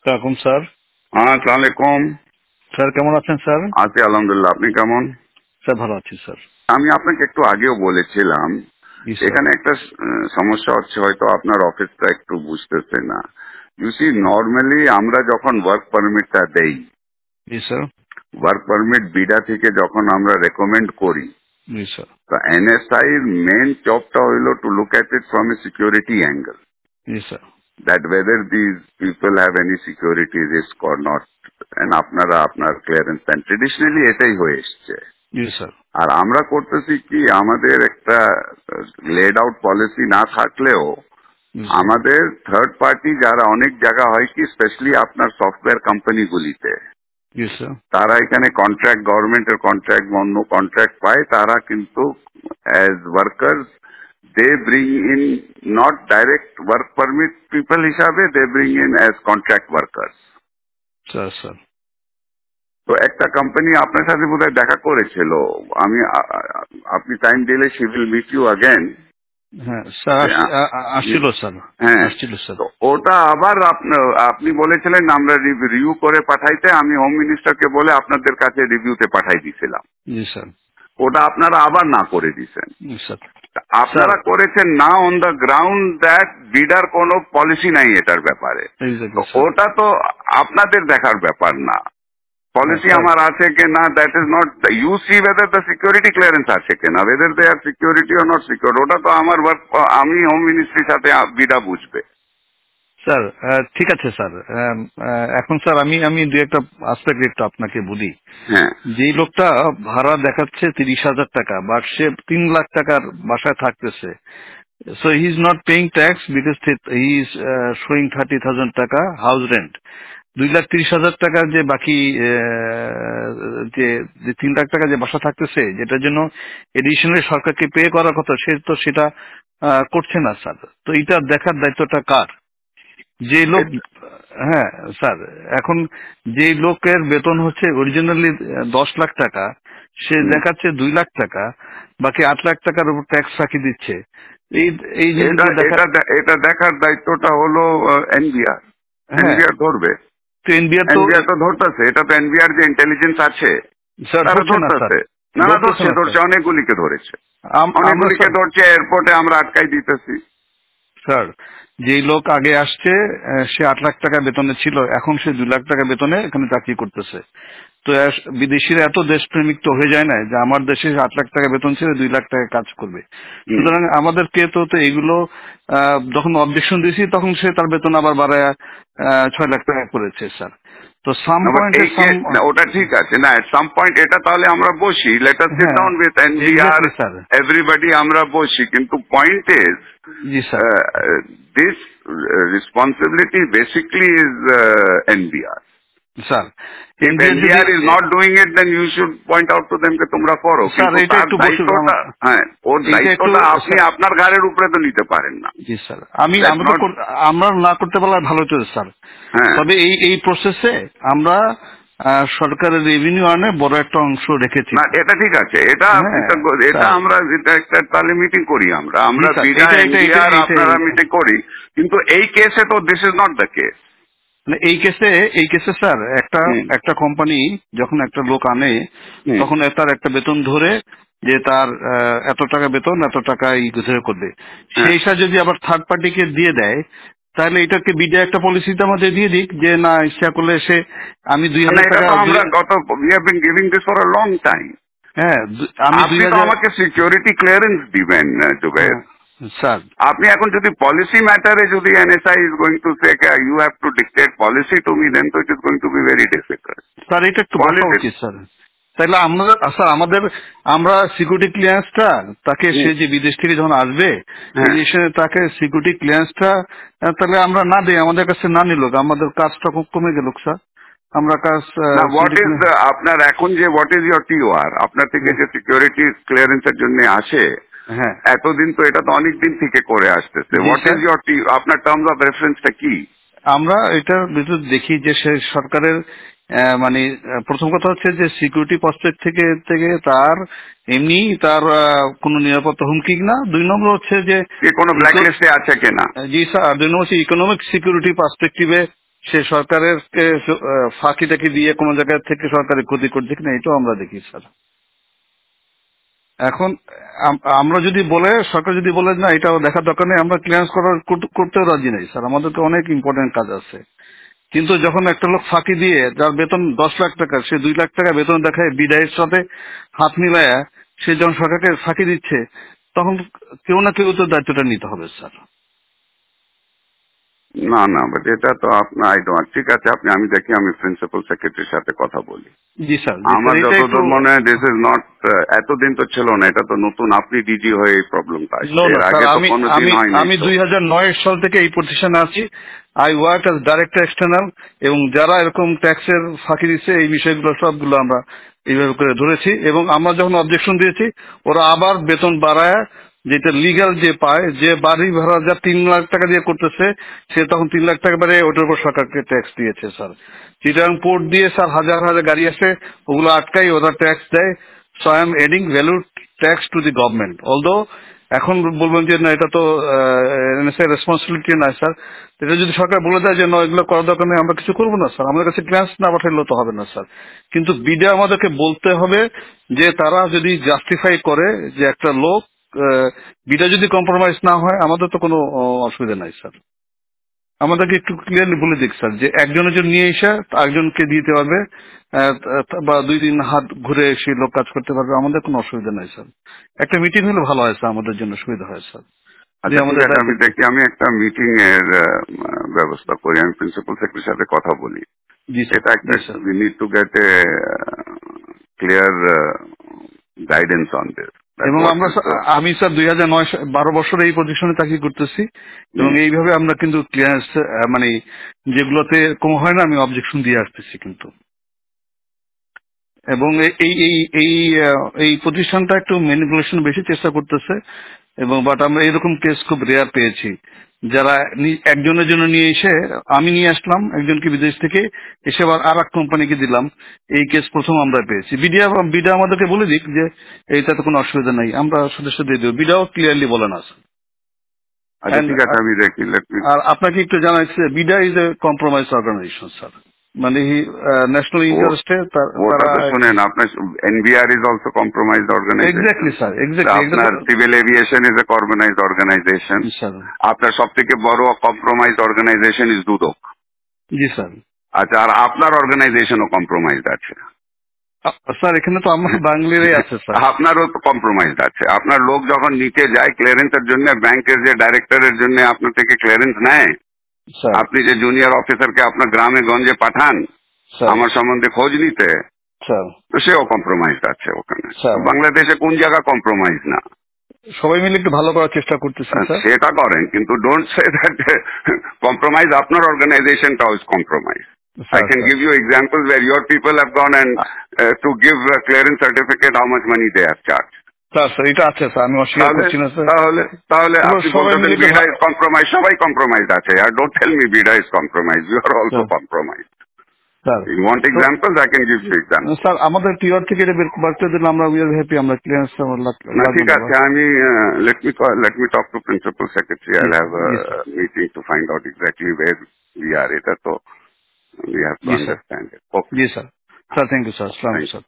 আসসালাম স্যার। হ্যাঁ, আসসালামু আলাইকুম। স্যার কেমন আছেন স্যার? আছি আলহামদুলিল্লাহ, আপনি কেমন? স্যার ভালো আছি স্যার। আমি আপনাকে একটু আগেও বলেছিলাম জি স্যার। এখানে একটা সমস্যা হচ্ছে, হয়তো আপনার অফিসটা একটু বুঝতেছে না। ইউ সি, নর্মালি আমরা যখন ওয়ার্ক পারমিটটা দেই, জি স্যার। ওয়ার্ক পারমিট বিডা থেকে যখন আমরা রেকমেন্ড করি, জি স্যার। তো এনএসআই এর মেন জবটা হইলো to look at it from a security angle, G sir. that whether these people have any security risk or not, and আপনারা আপনার ক্লিয়ারেন্স দেন। ট্রেডিশনালি এটাই হয়ে এসছে। জি স্যার। আর আমরা করতেছি কি, আমাদের একটা লেড আউট পলিসি না থাকলেও আমাদের থার্ড পার্টি যারা অনেক জায়গা হয় কি, স্পেশালি আপনার সফটওয়্যার কোম্পানিগুলিতে, জি স্যার। তারা এখানে কন্ট্রাক্ট, গভর্নমেন্টের কন্ট্রাক্ট, অন্য কন্ট্রাক্ট পায়, তারা কিন্তু as workers they bring in not direct work permit people হিসাবে, they bring in as contract workers. Sir sir. তো একটা কোম্পানি আপনার সাথে বোধহয় দেখা করেছিল, আমি আপনি টাইম দিলে she will meet you again. হ্যাঁ স্যার, আসছিল স্যার। হ্যাঁ, আসছিল স্যার। তো ওটা আবার আপনি বলেছিলেন আমরা রিভিউ করে পাঠাইতে, আমি হোম মিনিস্টারকে বলে আপনাদের কাছে রিভিউতে পাঠাই দিয়েছিলাম। জি স্যার। ওটা আপনারা আবার না করে দিয়েছেন। জি স্যার। আপনারা করেছেন না অন দ্য গ্রাউন্ড দ্যাট বিডার কোনো পলিসি নাই এটার ব্যাপারে। ওটা তো আপনাদের দেখার ব্যাপার না, পলিসি আমার আছে কিনা, that is not, you see whether the security clearance আছে কিনা, whether they are security or not secure, ওটা তো আমার ওয়ার্ক, আমি হোম মিনিস্ট্রির সাথে বিডা বুঝবে। স্যার ঠিক আছে স্যার। এখন স্যার আমি দু একটা আসপেক্ট একটু আপনাকে বলি। হ্যাঁ, যেই লোকটা ভাড়া দেখাচ্ছে 30,000 টাকা, বাট সে 3 লাখ টাকার বাসায় থাকতেছে, so he is not paying tax because he is showing 30,000 টাকা হাউস রেন্ট। 2,30,000 টাকার যে বাকি যে 3 লাখ টাকা যে বাসা থাকতেছে, যেটার জন্য এডিশনালি সরকারকে পে করার কথা, সে তো সেটা করছে না স্যার। তো এটা দেখার দায়িত্বটা কার? যে লোক, হ্যাঁ স্যার, এখন যে লোকের বেতন হচ্ছে অরিজিনালি 10 লাখ টাকা, সে দেখাচ্ছে 2 লাখ টাকা, বাকি 8 লাখ টাকার উপর ট্যাক্স ফাঁকি দিচ্ছে। এটা দেখার দায়িত্বটা হলো এনবিআর। এনবিআর ধরবে, তো এনবিআর তো ধরতেছে, এটা তো এনবিআর যে ইন্টেলিজেন্স আছে তারা ধরতেছে। না, ধরছে, অনেকগুলিকে ধরেছে, অনেকগুলিকে ধরছে, এয়ারপোর্টে আমরা আটকাই দিতেছি। স্যার, যেই লোক আগে আসছে সে 8 লাখ টাকা বেতনে ছিল, এখন সে 2 লাখ টাকা বেতনে এখানে চাকরি করতেছে। তো বিদেশিরা এত দেশপ্রেমিক তো হয়ে যায় না যে আমার দেশে 8 লাখ টাকা বেতন ছিল 2 লাখ টাকা কাজ করবে। সুতরাং আমাদেরকে তো এগুলো যখন অবজেকশন দিয়েছি, তখন সে তার বেতন আবার বাড়ায় 6 লাখ টাকা করেছে স্যার। তো সাম পয়েন্ট ওটা ঠিক আছে না, এট সাম পয়েন্ট এটা তাহলে আমরা বসি, let us sit down with NBR, everybody আমরা বসি, কিন্তু point is this responsibility basically is NBR. Sir, if NBR is not doing it, then you should point out to them that তোমরা করো। Sir এটা একটু হ্যাঁ, ওর দায়িত্বটা আপনি আপনার ঘাড়ের উপরে তো নিতে পারেন না। জি স্যার, আমরা না করতে পারলে ভালো হতো স্যার। তবে এই প্রসেসে আমরা সরকারের রেভিনিউ আনে বড় একটা অংশ রেখেছি। না, এটা ঠিক আছে, এটা আমরা একটা তাহলে মিটিং করি, আমরা আপনারা মিটিং করি, কিন্তু এই কেসে তো this is not the case. এই কেসে স্যার একটা কোম্পানি যখন একটা লোক আনে, তখন তার একটা বেতন ধরে যে তার এত টাকা বেতন, এত টাকা ধরে করবে, সেই হিসাবে যদি আবার থার্ড পার্টিকে দিয়ে দেয়, তাহলে এটাকে বিডা একটা পলিসিতে আমাদের দিয়ে দিক যে না, ইচ্ছা করলে সে আমি 2,000 টাকা, আমরা we have been giving this for a long time. হ্যাঁ, আপনি তো আমাকে সিকিউরিটি ক্লিয়ারেন্স দিবেন জুবের স্যার। আপনি এখন যদি পলিসি ম্যাটারে যদি NSI is going to say you have to dictate policy to me, then তো it is going to be very difficult. Sir এটা একটু বলা উচিত স্যার। তাহলে আমরা সিকিউরিটি ক্লিয়ারেন্সটা তাকে, সে যে বিদেশ থেকে যখন আসবে তাকে সিকিউরিটি ক্লিয়ারেন্সটা তাহলে আমরা না দিই, আমাদের কাছে না নিল, আমাদের কাজটা খুব কমে গেল স্যার। আমরা কাজ আপনার এখন যে হোয়াট ইজ ইয়োর টিওআর, আপনার থেকে যে সিকিউরিটি ক্লিয়ারেন্সের জন্য আসে, হ্যাঁ, এতদিন তো এটা তো অনেক দিন থেকে করে আসতেছে। হোয়াট ইজ ইয়োর আপনার টার্মস অফ রেফারেন্সটা কি? আমরা এটার ভিতর দেখি যে সে সরকারের মানে প্রথম কথা হচ্ছে যে সিকিউরিটি পার্সপেক্টিভ থেকে তার এমনি তার কোনো নিরাপত্তা হুমকি না। 2 নম্বর হচ্ছে যে কোনো ব্ল্যাকলিস্টে আছে কিনা। জি স্যার। 2 নম্বর হচ্ছে ইকোনমিক সিকিউরিটি পার্সপেক্টিভে সে সরকারের ফাঁকিটাকে দিয়ে কোনো জায়গা থেকে সরকারের ক্ষতি করছে কিনা এটাও আমরা দেখি স্যার। এখন আমরা যদি বলে, সরকার যদি বলে না এটা দেখার দরকার নেই, আমরা ক্লিয়ারেন্স করতেও রাজি নেই স্যার, আমাদেরকে অনেক ইম্পর্টেন্ট কাজ আছে। কিন্তু যখন একটা লোক ফাঁকি দিয়ে, যার বেতন 10 লাখ টাকা, সে 2 লাখ টাকা বেতন দেখায় বিদায়ের সাথে হাত মিলায়া সে যখন সরকারকে ফাঁকি দিচ্ছে, তখন কেউ না কেউ তো দায়িত্বটা নিতে হবে স্যার। না না, বাট এটা তো আপনার ঠিক আছে, আমি দেখি, আমি প্রিন্সিপাল সেক্রেটারির সাথে কথা বলি। জি স্যার, আমার যতদূর মনে হয় দিস ইজ নট, এতদিন তো ছিল না, এটা তো নতুন, আপনি ডিজি হয়ে এই প্রবলেমটা আসছে। আমি 2009 সাল থেকে এই প্রতিষ্ঠানে আছি। I work as director external, এবং যারা এরকম ট্যাক্সের ফাঁকি দিচ্ছে এই বিষয়গুলো সবগুলো আমরা এইভাবে করে ধরেছি, এবং আমরা যখন অবজেকশন দিয়েছি ওরা আবার বেতন বাড়ায়, যেটা লিগাল যে পায়, যে বাড়ি ভাড়া যা 3 লাখ টাকা দিয়ে করতেছে সে তখন 3 লাখ টাকা বাড়ে ওটার উপর সরকারকে ট্যাক্স দিয়েছে স্যার। চিটাগাং পোর্ট দিয়ে স্যার হাজার হাজার গাড়ি আসে, ওগুলো আটকাই, ওরা ট্যাক্স দেয়। So I am adding value tax to the government. Although এখন বলবেন যে না এটা তো এনএসআই রেসপন্সিবিলিটি না স্যার, এটা যদি সরকার বলে দেয় যে না এগুলো করার দরকার নেই, আমরা কিছু করবো না স্যার, আমাদের কাছে ক্লিয়ারেন্স না পাঠাইলেও তো হবে না স্যার। কিন্তু বিডা আমাদেরকে বলতে হবে যে তারা যদি জাস্টিফাই করে যে একটা লোক বিডা যদি কম্প্রোমাইজ না হয়, আমাদের তো কোনো অসুবিধা নাই স্যার। আমাদেরকে একটু ক্লিয়ারলি বলে দিক স্যার যে একজনের জন্য নিয়ে এসে আরেকজনকে দিতে পারবে, বা 2-3 হাত ঘুরে এসে লোক কাজ করতে পারবে, আমাদের কোনো অসুবিধা নাই স্যার। একটা মিটিং হলে ভালো হয় স্যার, আমাদের জন্য সুবিধা হয় স্যার। আমি দেখি, আমি একটা মিটিং এর ব্যবস্থা করি, আমি প্রিন্সিপাল সেক্রেটারির সাথে কথা বলি। এটা একটা we need to get A clear guidance on this. এবং আমি স্যার 2009-12 বছর এই পজিশনে চাকরি করতেছি, এবং এইভাবে আমরা কিন্তু ক্লিয়ারেন্স মানে যেগুলোতে কম হয় না আমি অবজেকশন দিয়ে আসতেছি কিন্তু। এবং এই প্রতিষ্ঠানটা একটু ম্যানিপুলেশন বেশি চেষ্টা করতেছে, এবং বাট আমরা এরকম কেস খুব রেয়ার পেয়েছি, যারা একজনের জন্য নিয়ে এসে, আমি নিয়ে আসলাম একজনকে বিদেশ থেকে, এসে আবার আর এক কোম্পানিকে দিলাম, এই কেস প্রথম আমরা পেয়েছি। বিডা আমাদেরকে বলে দিক যে এইটাতে কোনো অসুবিধা নাই, আমরা সদস্য দিয়ে দেবো, বিডাও ক্লিয়ারলি বলে না স্যার। আর আপনাকে একটু জানাচ্ছি, BIDA is a compromise organisation sir, মানে ন্যাশনাল ইন্টারেস্টে শুনেন, আপনার NBR is also compromise organisation. Exactly sir, exactly. আপনার civil aviation is a compromise organisation. আপনার সব থেকে বড় কম্প্রোমাইজ অর্গানাইজেশন ইজ দুদক। জি স্যার। আচ্ছা, আর আপনার অর্গানাইজেশনও কম্প্রোমাইজ আছে স্যার? এখানে তো আমার বাংলারই আছে স্যার। আপনারও তো কম্প্রোমাইজ আছে। আপনার লোক যখন নিচে যায় ক্লিয়ারেন্সের জন্য, ব্যাংকের যে ডাইরেক্টরের জন্য আপনার থেকে ক্লিয়ারেন্স নেয়, আপনি যে জুনিয়র অফিসারকে আপনার গ্রামে গঞ্জে পাঠান আমার সম্বন্ধে খোঁজ নিতে, তো সেও কম্প্রোমাইজ আছে ওখানে। বাংলাদেশে কোন জায়গা কম্প্রোমাইজ না? সবাই মিলে একটু ভালো করার চেষ্টা করতেছি। সেটা করেন, কিন্তু ডোন্ট সে দ্যাট কম্প্রোমাইজ আপনার অর্গানাইজেশনটাও is compromise. I can give you examples where your people have gone and to give a clearance certificate, how much money they have charged. Sir এটা আছে স্যার, আমি অস্বীকার করছি না স্যার। তাহলে আপনি বলছেন বিডা ইজ কম্প্রোমাইজ, সবাই কম্প্রোমাইজ আছে। আর don't tell me BIDA is compromise, you are also compromise. Sir you want examples, I can give you example. Sir আমাদের টিআর থেকে এটা বের করতে দিলে আমরা উই আর হ্যাপি, আমরা ক্লিয়ারেন্স ঠিক আছে। আমি let me talk to principal secretary. I'll have a meeting to find out exactly where we are. এটা তো we have to understand it. Yes sir. Sir, thank you sir. Assalamu alaikum sir.